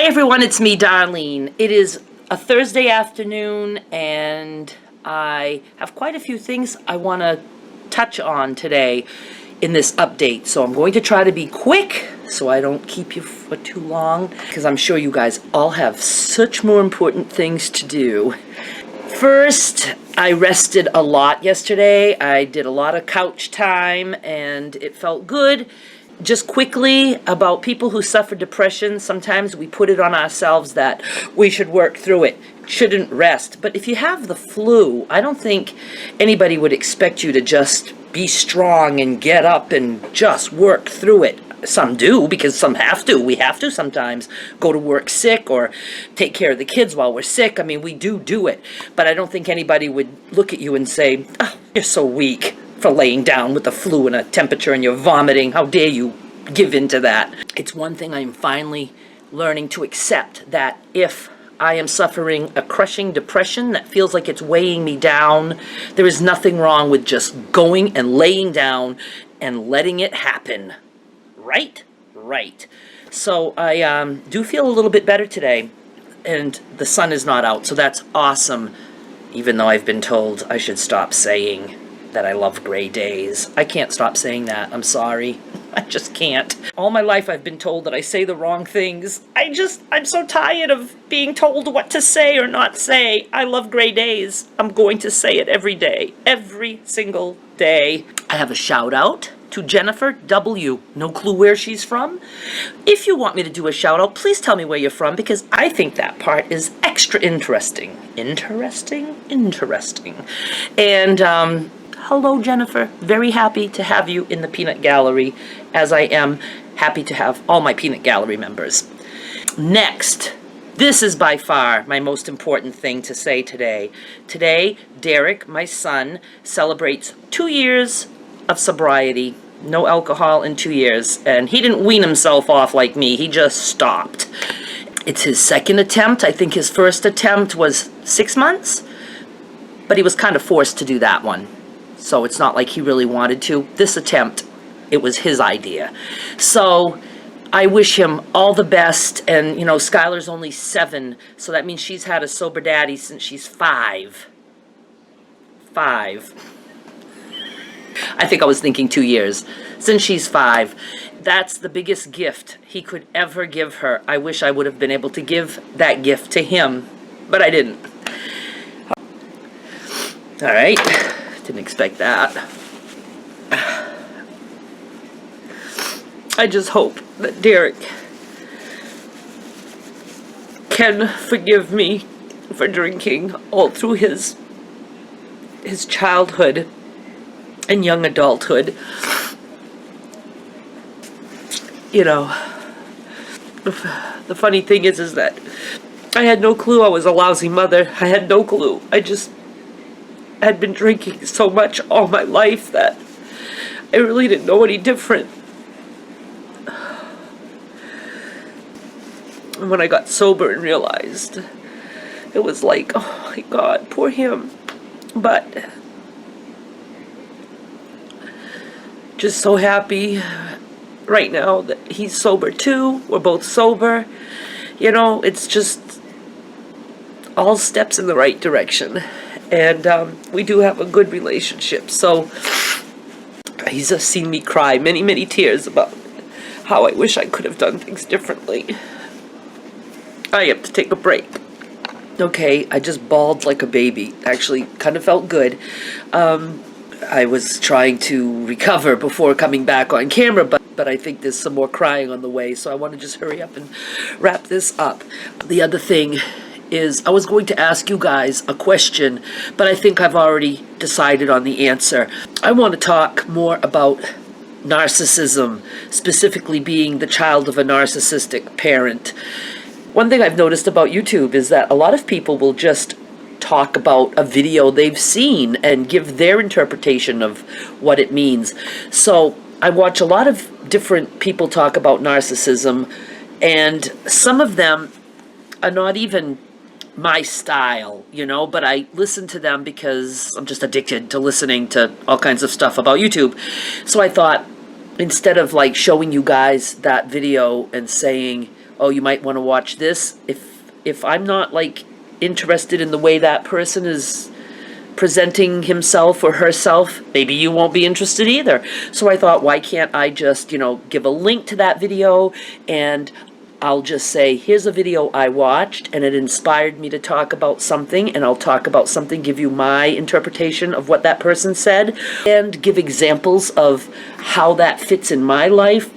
Hi everyone, it's me, Darlene. It is a Thursday afternoon and I have quite a few things I want to touch on today in this update. So I'm going to try to be quick so I don't keep you for too long because I'm sure you guys all have such more important things to do. First, I rested a lot yesterday. I did a lot of couch time and it felt good. Just quickly about people who suffer depression, sometimes we put it on ourselves that we should work through it, shouldn't rest. But if you have the flu, I don't think anybody would expect you to just be strong and get up and just work through it. Some do, because some have to. We have to sometimes go to work sick or take care of the kids while we're sick. I mean, we do it. But I don't think anybody would look at you and say, oh, you're so weak for laying down with the flu and a temperature and you're vomiting. How dare you give in to that? It's one thing I'm finally learning to accept, that if I am suffering a crushing depression that feels like it's weighing me down, there is nothing wrong with just going and laying down and letting it happen. Right? Right. So I do feel a little bit better today, and the sun is not out, so that's awesome, even though I've been told I should stop saying that I love gray days. I can't stop saying that. I'm sorry. I just can't. All my life I've been told that I say the wrong things. I'm so tired of being told what to say or not say. I love gray days. I'm going to say it every day. Every single day. I have a shout out to Jennifer W. No clue where she's from. If you want me to do a shout out, please tell me where you're from, because I think that part is extra interesting. Interesting? And hello, Jennifer. Very happy to have you in the Peanut Gallery, as I am happy to have all my Peanut Gallery members. Next, this is by far my most important thing to say today. Today, Derek, my son, celebrates 2 years of sobriety. No alcohol in 2 years. And he didn't wean himself off like me. He just stopped. It's his second attempt. I think his first attempt was 6 months. But he was kind of forced to do that one. So it's not like he really wanted to. This attempt, it was his idea. So I wish him all the best. And, you know, Skylar's only 7. So that means she's had a sober daddy since she's 5. 5. I think I was thinking 2 years. Since she's 5. That's the biggest gift he could ever give her. I wish I would have been able to give that gift to him. But I didn't. All right. Didn't expect that. I just hope that Derek can forgive me for drinking all through his childhood and young adulthood. You know, the funny thing is that I had no clue I was a lousy mother. I had no clue. I just had been drinking so much all my life that I really didn't know any different. And when I got sober and realized, it was like, oh my God, poor him. But just so happy right now that he's sober too. We're both sober. You know, it's just all steps in the right direction. And we do have a good relationship. So he's just seen me cry many, many tears about how I wish I could have done things differently. I have to take a break. Okay, I just bawled like a baby. Actually, kind of felt good. I was trying to recover before coming back on camera, but I think there's some more crying on the way, so I want to just hurry up and wrap this up. The other thing is, I was going to ask you guys a question, but I think I've already decided on the answer. I want to talk more about narcissism, specifically being the child of a narcissistic parent. One thing I've noticed about YouTube is that a lot of people will just talk about a video they've seen and give their interpretation of what it means. So I watch a lot of different people talk about narcissism, and some of them are not even my style, you know, but I listen to them because I'm just addicted to listening to all kinds of stuff about YouTube. So I thought, instead of like showing you guys that video and saying, oh, you might want to watch this. If I'm not like interested in the way that person is presenting himself or herself, maybe you won't be interested either. So I thought, why can't I just, give a link to that video, and I'll just say, here's a video I watched and it inspired me to talk about something, and I'll talk about something, give you my interpretation of what that person said, and give examples of how that fits in my life.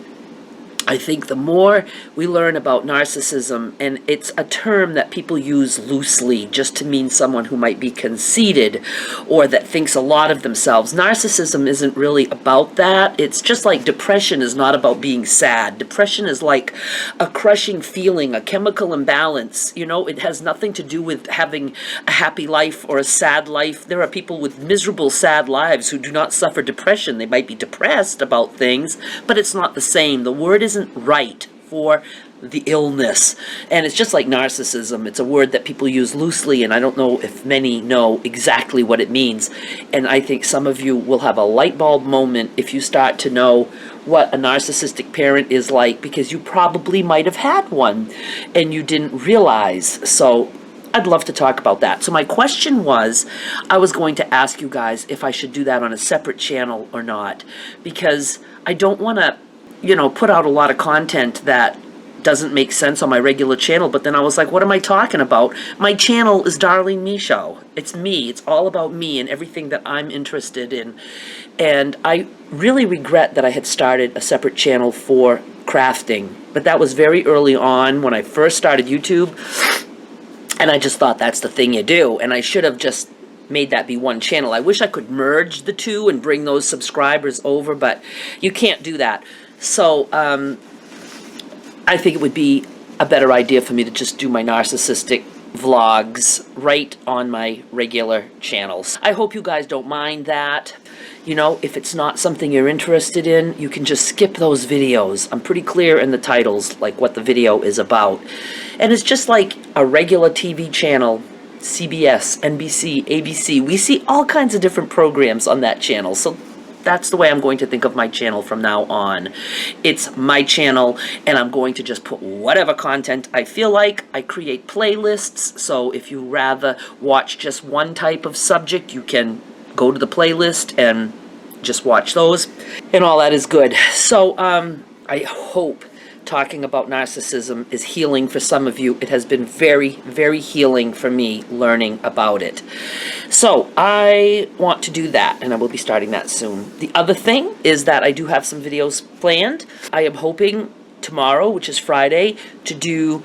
I think the more we learn about narcissism, and it's a term that people use loosely just to mean someone who might be conceited or that thinks a lot of themselves. Narcissism isn't really about that. It's just like depression is not about being sad. Depression is like a crushing feeling, a chemical imbalance. It has nothing to do with having a happy life or a sad life. There are people with miserable, sad lives who do not suffer depression. They might be depressed about things, but it's not the same. The word isn't right for the illness. And it's just like narcissism. It's a word that people use loosely, and I don't know if many know exactly what it means. And I think some of you will have a light bulb moment if you start to know what a narcissistic parent is like, because you probably might have had one and you didn't realize. So I'd love to talk about that. So my question was, I was going to ask you guys if I should do that on a separate channel or not, because I don't want to put out a lot of content that doesn't make sense on my regular channel. But then I was like, what am I talking about? My channel is Darlene Michaud. It's me. It's all about me and everything that I'm interested in. And I really regret that I had started a separate channel for crafting. But that was very early on when I first started YouTube. And I just thought that's the thing you do. And I should have just made that be one channel. I wish I could merge the two and bring those subscribers over, but you can't do that. So I think it would be a better idea for me to just do my narcissistic vlogs right on my regular channels. I hope you guys don't mind that. If it's not something you're interested in, you can just skip those videos. I'm pretty clear in the titles, like what the video is about. And it's just like a regular TV channel, CBS, NBC, ABC. We see all kinds of different programs on that channel. So that's the way I'm going to think of my channel from now on. It's my channel, and I'm going to just put whatever content I feel like. I create playlists, so if you rather watch just one type of subject, you can go to the playlist and just watch those, and all that is good. So I hope talking about narcissism is healing for some of you. It has been very, very healing for me learning about it. So I want to do that, and I will be starting that soon. The other thing is that I do have some videos planned. I am hoping tomorrow, which is Friday, to do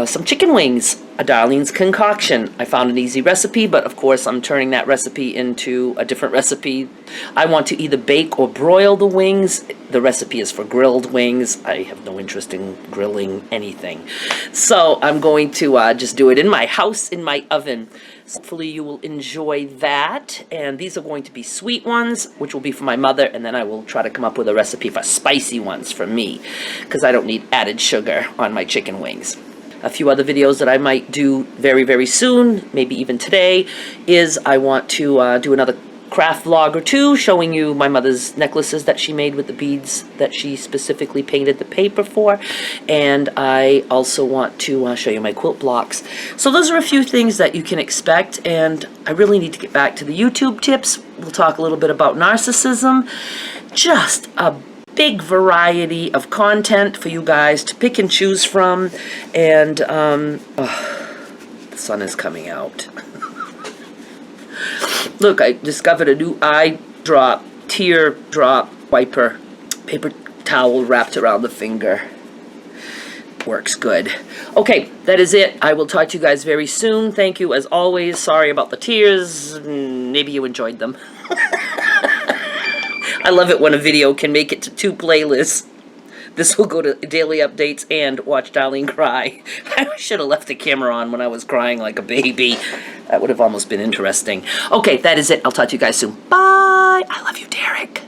some chicken wings, a Darlene's concoction. I found an easy recipe, but of course I'm turning that recipe into a different recipe. I want to either bake or broil the wings. The recipe is for grilled wings. I have no interest in grilling anything. So I'm going to just do it in my house, in my oven. Hopefully you will enjoy that. And these are going to be sweet ones, which will be for my mother, and then I will try to come up with a recipe for spicy ones for me, because I don't need added sugar on my chicken wings. A few other videos that I might do very, very soon, maybe even today, is I want to do another craft vlog or two showing you my mother's necklaces that she made with the beads that she specifically painted the paper for. And I also want to show you my quilt blocks. So those are a few things that you can expect, and I really need to get back to the YouTube tips. We'll talk a little bit about narcissism. Just a big variety of content for you guys to pick and choose from. And the sun is coming out. Look, I discovered a new eye drop, tear drop wiper, paper towel wrapped around the finger. Works good. Okay, that is it. I will talk to you guys very soon. Thank you as always. Sorry about the tears. Maybe you enjoyed them. I love it when a video can make it to 2 playlists. This will go to daily updates and watch Darlene cry. I should have left the camera on when I was crying like a baby. That would have almost been interesting. Okay, that is it. I'll talk to you guys soon. Bye. I love you, Derek.